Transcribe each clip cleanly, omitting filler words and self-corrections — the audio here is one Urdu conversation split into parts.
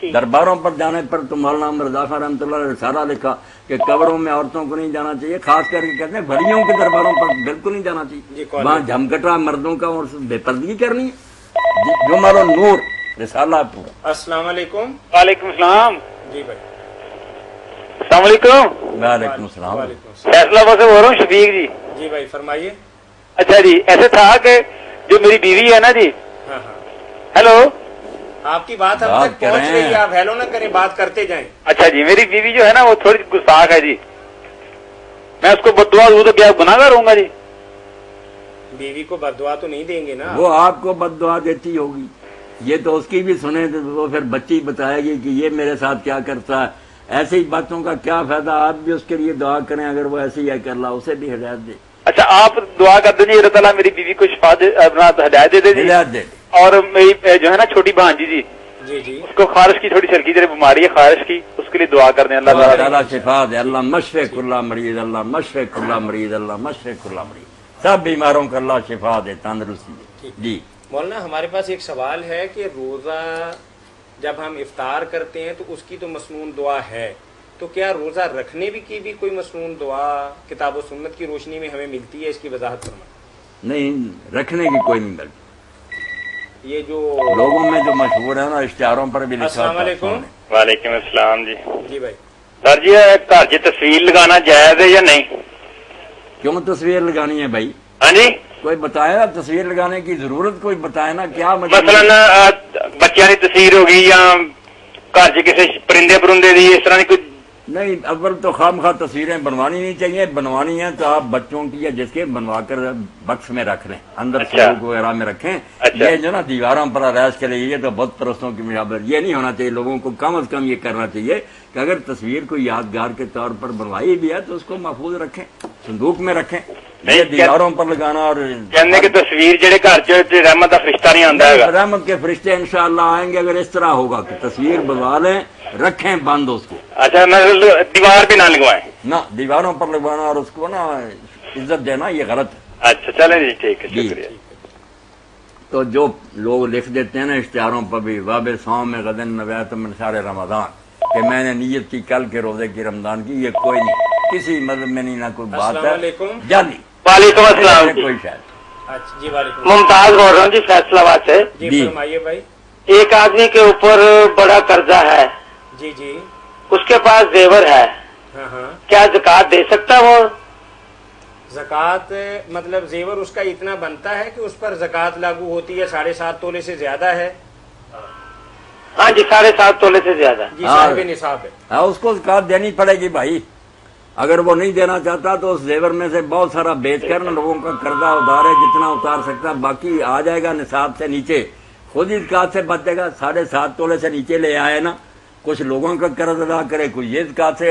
درباروں پر جانے پر تو مولانا مرزا خان رحمۃ اللہ نے رسالہ لکھا کہ قبروں میں عورتوں کو نہیں جانا چاہیے، خاص کر کے کہتے ہیں بھڑیوں کے درباروں پر بالکل نہیں جانا چاہیے، وہاں جھمکٹا مردوں کا اور بے پردگی کرنی ہے۔ جو مارو نور رسالہ پورا۔ السلام علیکم۔ وعلیکم السلام۔ جی بھائی السلام علیکم۔ وعلیکم السلام۔ فیصلہ آباد سے بول رہا ہوں، شفیق جی۔ جی بھائی فرمائیے۔ اچھا جی، ایسے تھا کہ جو میری بیوی ہے نا جی، ہاں ہاں ہیلو، آپ کی بات ہم تک پہنچ رہی ہے، آپ ہیلو نہ کریں، بات کرتے جائیں۔ اچھا جی، میری بیوی جو ہے نا وہ تھوڑی گستاخ ہے جی، میں اس کو بد دعا دوں تو کیا گناہ گار ہوں گا جی؟ بیوی کو بد دعا تو نہیں دیں گے نا؟ وہ آپ کو بد دعا دیتی ہوگی، یہ تو اس کی بھی سنیں تو وہ پھر بچی بتائے گی کہ یہ میرے ساتھ کیا کرتا ہے۔ ایسی ہی باتوں کا کیا فائدہ، آپ بھی اس کے لیے دعا کریں، اگر وہ ایسی ہے کہ اللہ اسے بھی ہدایت دے۔ اچھا آپ دعا کر دیں جی، اللہ تعالیٰ میری بیوی کو شفا دے، اپنا ہدایت دے دے جی، ہدایت دے۔ اور میری جو ہے نا چھوٹی بھانجی جی، جی جی اس کو خارش کی تھوڑی سلکی جرے بیماری ہے خارش کی، اس کے لیے دعا کر دیں اللہ اللہ تعالیٰ۔ تعالیٰ شفا دے، اللہ مشفق اللہ مریض، اللہ مشفق اللہ مریض، اللہ مشفق اللہ مریض، سب بیماروں کو اللہ شفا دے، تندرستی دے۔ جی مولانا ہمارے پاس ایک سوال ہے کہ روزہ جب ہم افطار کرتے ہیں تو اس کی تو مسنون دعا ہے، تو کیا روزہ رکھنے کی بھی کوئی مسنون دعا کتاب و سنت کی روشنی میں ہمیں ملتی ہے؟ اس کی وضاحت فرمائیں۔ نہیں، رکھنے کی کوئی نہیں ملتی، یہ جو لوگوں میں جو مشہور ہے نا اشتہاروں پر بھی لکھا السلام ہوتا ہے۔ علیکم۔ وعلیکم السلام جی۔ جی بھائی سر جی، گھر چ تصویر لگانا جائز ہے یا نہیں؟ کیوں تصویر لگانی ہے بھائی؟ ہاں جی، کوئی بتائے نا تصویر لگانے کی ضرورت، کوئی بتائے نا کیا مطلب؟ مثلا بچیاں کی تصویر ہوگی یا گھر چ کسی پرندے پرندے دی اس طرح کی کوئی؟ نہیں، اول تو خام خواہ تصویریں بنوانی نہیں چاہیے، بنوانی ہیں تو آپ بچوں کی یا جس کے بنوا کر بکس میں رکھ لیں، اندر صندوق وغیرہ میں رکھیں۔ یہ جو نا دیواروں پر آرائش کے لیے، یہ تو بت پرستوں کی مشابہت، یہ نہیں ہونا چاہیے۔ لوگوں کو کم از کم یہ کرنا چاہیے کہ اگر تصویر کو یادگار کے طور پر بنوائی بھی ہے تو اس کو محفوظ رکھیں، صندوق میں رکھیں۔ یہ دیواروں پر لگانا اور کہنے کی تصویر جڑے گھر چ رحمت کا فرشتہ نہیں آتا ہے، رحمت کے فرشتے انشاءاللہ آئیں گے اگر اس طرح ہوگا کہ تصویر بنوا لیں، رکھیں بند اس کو۔ اچھا دیوار پہ نہ لگوائیں؟ نہ، دیواروں پر لگوانا اور اس کو نا عزت دینا یہ غلط ہے۔ اچھا چلیں جی، ٹھیک ہے، جی۔ شکریہ۔ تو جو لوگ لکھ دیتے ہیں نا اشتہاروں پر بھی، واب صوم میں غدن نویت من شہر رمضان، کہ میں نے نیت کی کل کے روزے کی رمضان کی، یہ کوئی نہیں، کسی مذہب میں نہیں، نہ کوئی بات السلام ہے علیکم۔ جعلی وعلیکم السلام جی، کوئی شاید۔ اچھا جی وعلیکم۔ ممتاز بول رہا ہوں جی، فیصلہ آباد سے۔ جی فرمائیے بھائی۔ ایک آدمی کے اوپر بڑا قرضہ ہے، جی جی اس کے پاس زیور ہے، ہاں ہاں۔ کیا زکوٰۃ دے سکتا ہے وہ؟ زکوٰۃ مطلب زیور اس کا اتنا بنتا ہے کہ اس پر زکوٰۃ لاگو ہوتی ہے، 7.5 تولے سے زیادہ ہے؟ ہاں جی، 7.5 تولے سے زیادہ۔ جی صاحب نصاب ہے۔ ہاں، اس کو زکوٰۃ دینی پڑے گی بھائی۔ اگر وہ نہیں دینا چاہتا تو اس زیور میں سے بہت سارا بیچ کر لوگوں کا قرضہ اتارے، جتنا اتار سکتا، باقی آ جائے گا نصاب سے نیچے، خود ہی زکوٰۃ سے بچ جائے گا۔ 7.5 تولے سے نیچے لے آئے نا، کچھ لوگوں کا قرض ادا کرے، کوئی یہ زکوٰۃ سے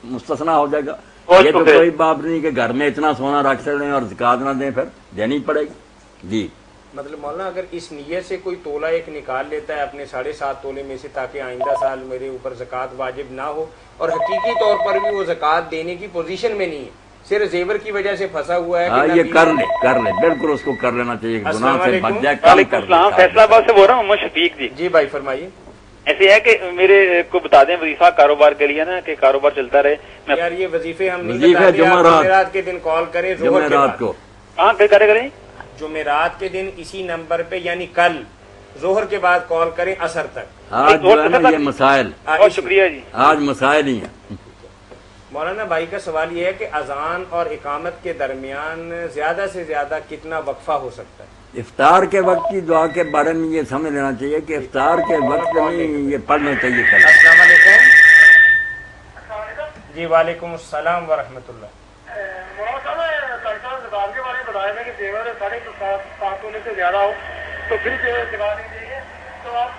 مستثنا ہو جائے گا۔ یہ تو کوئی بات نہیں کہ گھر میں اتنا سونا رکھ سکتے اور زکوٰۃ نہ دیں، پھر دینی پڑے گی۔ جی مطلب مولانا اگر اس نیت سے کوئی تولہ ایک نکال لیتا ہے اپنے 7.5 تولے میں سے تاکہ آئندہ سال میرے اوپر زکوٰۃ واجب نہ ہو، اور حقیقی طور پر بھی وہ زکوٰۃ دینے کی پوزیشن میں نہیں ہے، صرف زیور کی وجہ سے پھنسا ہوا ہے، ہاں، یہ کر لے بالکل، اس کو کر لینا چاہیے، گناہ سے بچ جائے۔ وعلیکم السلام، فیصلہ آباد سے بول رہا ہوں، محمد شفیق جی۔ جی بھائی فرمائیے۔ ایسے ہے کہ میرے کو بتا دیں وظیفہ کاروبار کے لیے نا، کہ کاروبار چلتا رہے۔ یار یہ وظیفے ہم نہیں وظیفے بتاتے، آپ جمعرات جمعرات کے دن کال کریں، ظہر کے جمعرات بعد کو۔ ہاں کریں جمعرات کے دن اسی نمبر پہ، یعنی کل ظہر کے بعد کال کریں عصر تک۔ آج جو ہے نا یہ مسائل، بہت شکریہ جی۔ آج مسائل ہی ہیں۔ مولانا بھائی کا سوال یہ ہے کہ اذان اور اقامت کے درمیان زیادہ سے زیادہ کتنا وقفہ ہو سکتا ہے؟ افطار کے وقت کی دعا کے بارے میں یہ سمجھ لینا چاہیے کہ افطار کے وقت نہیں یہ پڑھنا چاہیے۔ السلام علیکم۔ جی وعلیکم السلام ورحمۃ اللہ۔ کہ زیور 7.5 تولے سے زیادہ ہو تو پھر دکھا دیجیے، تو آپ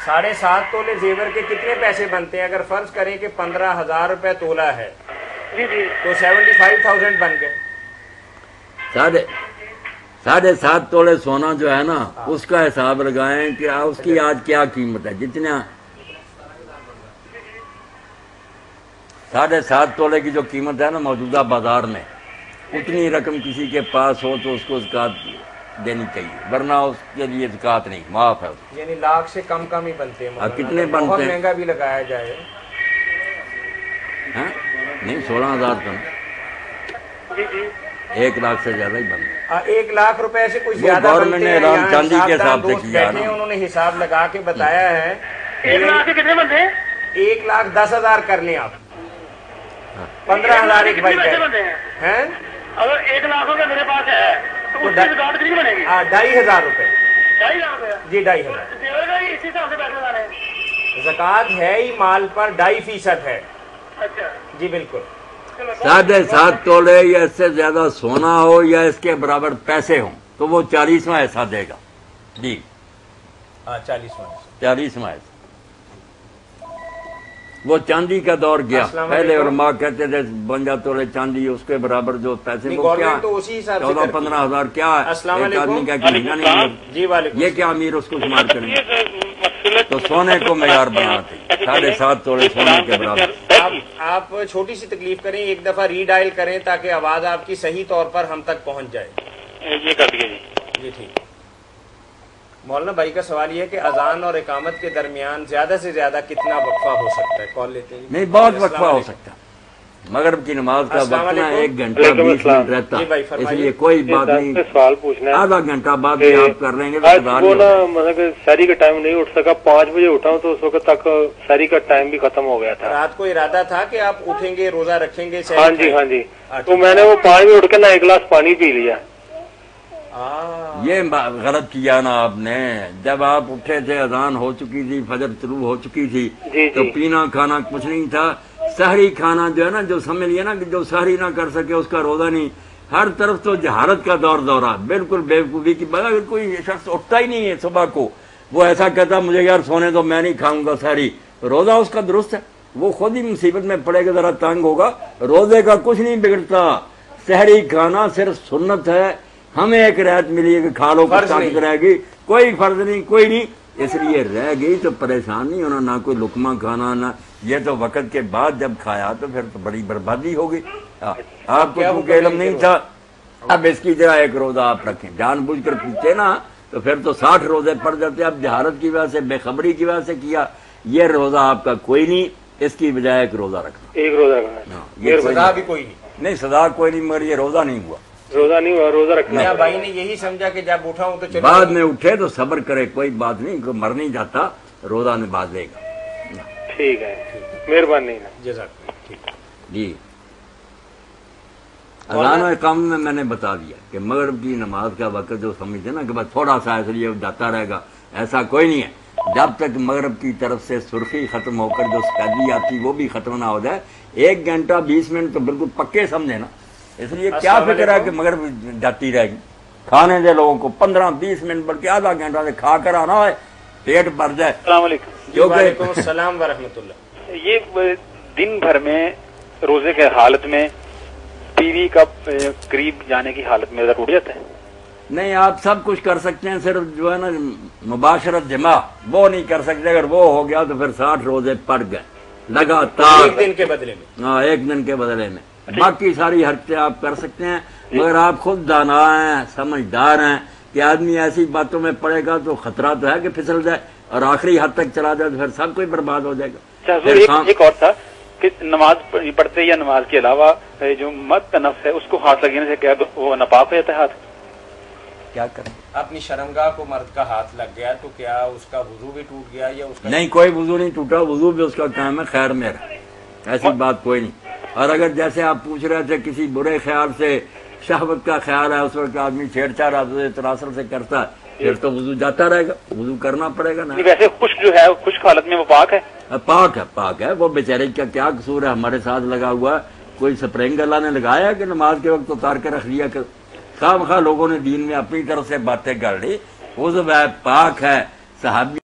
7.5 تولے زیور کے کتنے پیسے بنتے ہیں؟ اگر فرض کریں کہ 15,000 روپے تولہ ہے جی جی تو 75,000 بن گئے۔ 7.5 تولے سونا جو ہے نا اس کا حساب لگائیں کہ اس کی آج کیا قیمت ہے۔ جتنا 7.5 تولے کی جو قیمت ہے نا موجودہ بازار میں، اتنی رقم کسی کے پاس ہو تو اس کو زکوٰۃ دینی چاہیے، ورنہ اس کے لیے زکوٰۃ نہیں، معاف ہے۔ یعنی لاکھ سے کم کم ہی بنتے ہیں مولانا، کتنے بہت بنتے ہیں؟ مہنگا بھی لگایا جائے نہیں 16,000 تو جی جی 1 لاکھ سے زیادہ ہی بنتے 1 لاکھ روپے سے کچھ وہ زیادہ گورنمنٹ بنتے نے ہیں۔ اعلان یہاں چاندی کے حساب سے دوست کیا بیٹھے ہیں، نا۔ انہوں نے حساب لگا کے بتایا ہے 1 لاکھ کے کتنے بندے ہیں؟ 1,10,000 کر لیں آپ، 15,000 ایک بھائی کتنے بندے ہیں؟ اگر 1 لاکھ روپے میرے پاس ہے تو اس کی زکوٰۃ کتنی بنے گی؟ 2,500 روپے 2.5 لاکھ روپے جی 2,500 زیور کا ہی اسی حساب سے پیسے لانے ہیں؟ زکوٰۃ ہے ہی مال پر 2.5% ہے اچھا جی بالکل۔ 7.5 تولے یا اس سے زیادہ سونا ہو یا اس کے برابر پیسے ہوں تو وہ 40واں حصہ دے گا جی، 40واں۔ 40واں حصہ۔ وہ چاندی کا دور گیا، السلام پہلے علیکم۔ علماء کہتے تھے 52 تولے چاندی اس کے برابر جو پیسے نہیں، وہ کیا گورنمنٹ تو اسی حساب سے 14-15 ہزار کیا ہے، السلام ایک آدمی کا علیکم۔ ایک مہینہ نہیں ہے۔ جی وعلیکم۔ یہ کیا امیر اس کو شمار کریں گے؟ تو سونے کو معیار بنانا چاہیے، 7.5 تولے سونے کے برابر۔ آپ چھوٹی سی تکلیف کریں، ایک دفعہ ری ڈائل کریں تاکہ آواز آپ کی صحیح طور پر ہم تک پہنچ جائے۔ یہ کر دیا جی۔ جی ٹھیک۔ مولانا بھائی کا سوال یہ ہے کہ اذان اور اقامت کے درمیان زیادہ سے زیادہ کتنا وقفہ ہو سکتا ہے؟ کال لیتے ہیں؟ نہیں بہت وقفہ ہو سکتا ہے، مغرب کی نماز کا السلام وقت نا علیکم۔ 1 گھنٹہ 20 منٹ رہتا جی بھائی ہے، اس فرمائیے۔ لیے کوئی بات نہیں، سوال پوچھنا ہے۔ آدھا گھنٹہ بعد بھی آپ کر لیں گے تو آج خدا وہ نہیں نا ہوگا۔ مطلب کہ سحری کا ٹائم نہیں اٹھ سکا، 5 بجے اٹھا ہوں تو اس وقت تک سحری کا ٹائم بھی ختم ہو گیا تھا۔ رات کو ارادہ تھا کہ آپ اٹھیں گے، روزہ رکھیں گے؟ ہاں جی ہاں جی، تو میں نے وہ 5 بجے اٹھ کے نا 1 گلاس پانی پی لیا۔ یہ غلط کیا نا آپ نے، جب آپ اٹھے تھے اذان ہو چکی تھی، فجر شروع ہو چکی تھی جی تو جی پینا کھانا کچھ نہیں تھا۔ سحری کھانا جو ہے نا، جو سمجھ لیا نا کہ جو سحری نہ کر سکے اس کا روزہ نہیں، ہر طرف تو جہارت کا دور دورہ، بالکل بیوقوفی کی بات۔ اگر کوئی شخص اٹھتا ہی نہیں ہے صبح کو، وہ ایسا کہتا مجھے یار سونے تو میں نہیں کھاؤں گا سحری، روزہ اس کا درست ہے، وہ خود ہی مصیبت میں پڑے گا، ذرا تنگ ہوگا، روزے کا کچھ نہیں بگڑتا۔ سحری کھانا صرف سنت ہے، ہمیں ایک رعایت ملی ہے کہ کھا لو فرض طاقت رہے گی، کوئی فرض نہیں، کوئی نہیں، اس لیے رہ گئی تو پریشان نہیں ہونا، نہ کوئی لقمہ کھانا، نہ یہ تو وقت کے بعد جب کھایا تو پھر تو بڑی بربادی ہوگی۔ آپ کو چونکہ علم نہیں تھا، اب اس کی جگہ 1 روزہ آپ رکھیں، جان بوجھ کر پیچھے نا تو پھر تو 60 روزے پڑ جاتے، اب جہارت کی وجہ سے، بے خبری کی وجہ سے کیا، یہ روزہ آپ کا کوئی نہیں، اس کی بجائے 1 روزہ رکھنا۔ 1 روزہ رکھنا ہے، ہاں، یہ کوئی سزا بھی کوئی نہیں۔ نہیں، سزا کوئی نہیں، مگر یہ روزہ نہیں ہوا۔ روزہ نہیں ہوا، روزہ رکھنا میاں ہے۔ بھائی نے یہی سمجھا کہ جب اٹھا ہوں تو چلو بعد میں اٹھے تو صبر کرے، کوئی بات نہیں، کوئی مر نہیں جاتا، روزہ نبھا دے گا۔ ٹھیک ہے، مہربانی۔ جزاک اللہ، ٹھیک۔ جی اذان و اقامت میں نے بتا دیا کہ مغرب کی نماز کا وقت جو سمجھتے نا کہ بس تھوڑا سا اس لیے جاتا رہے گا، ایسا کوئی نہیں ہے۔ جب تک مغرب کی طرف سے سرخی ختم ہو کر جو سفیدی آتی وہ بھی ختم نہ ہو جائے، 1 گھنٹہ 20 منٹ تو بالکل پکے سمجھے نا، اس لیے کیا فکر ہے کہ مغرب جاتی رہے گی، کھانے دے لوگوں کو 15-20 منٹ بلکہ آدھا گھنٹہ سے کھا کر آنا ہے، پیٹ بھر جائے۔ السلام علیکم۔ جی وعلیکم السلام ورحمۃ اللہ۔ یہ دن بھر میں روزے کے حالت میں بیوی کا قریب جانے کی حالت میں ٹوٹ جاتا ہے؟ نہیں، آپ سب کچھ کر سکتے ہیں، صرف جو ہے نا مباشرت جمع وہ نہیں کر سکتے، اگر وہ ہو گیا تو پھر 60 روزے پڑ گئے لگاتار، 1 دن کے بدلے میں۔ ہاں، 1 دن کے بدلے میں، باقی ساری حرکتیں آپ کر سکتے ہیں، مگر آپ خود دانا ہیں، سمجھدار ہیں کہ آدمی ایسی باتوں میں پڑے گا تو خطرہ تو ہے کہ پھسل جائے اور آخری حد تک چلا جائے تو پھر سب کوئی برباد ہو جائے گا۔ ایک اور تھا کہ نماز پڑھتے یا نماز کے علاوہ جو مرد کا نفس ہے اس کو ہاتھ لگنے سے کیا وہ ناپاک ہو جاتا ہے؟ ہاتھ کیا کریں؟ اپنی شرمگاہ کو مرد کا ہاتھ لگ گیا تو کیا اس کا وضو بھی ٹوٹ گیا یا اس کا؟ نہیں، کوئی وضو نہیں ٹوٹا، وضو بھی اس کا کام ہے، خیر میرا، ایسی بات کوئی نہیں۔ اور اگر جیسے آپ پوچھ رہے تھے کسی برے خیال سے، شہوت کا خیال ہے، اس وقت آدمی چھیڑ چھاڑ تناسل سے کرتا ہے، پھر تو وضو جاتا رہے گا، وضو کرنا پڑے گا نا۔ ویسے خشک جو ہے خشک حالت میں وہ پاک ہے؟ پاک ہے، پاک ہے، وہ بیچارے کا کیا قصور ہے، ہمارے ساتھ لگا ہوا ہے، کوئی سپرنگ اللہ نے لگایا کہ نماز کے وقت اتار کے رکھ لیا کہ خواہ مخواہ لوگوں نے دین میں اپنی طرف سے باتیں کر لی، وہ جو ہے پاک ہے، صحابی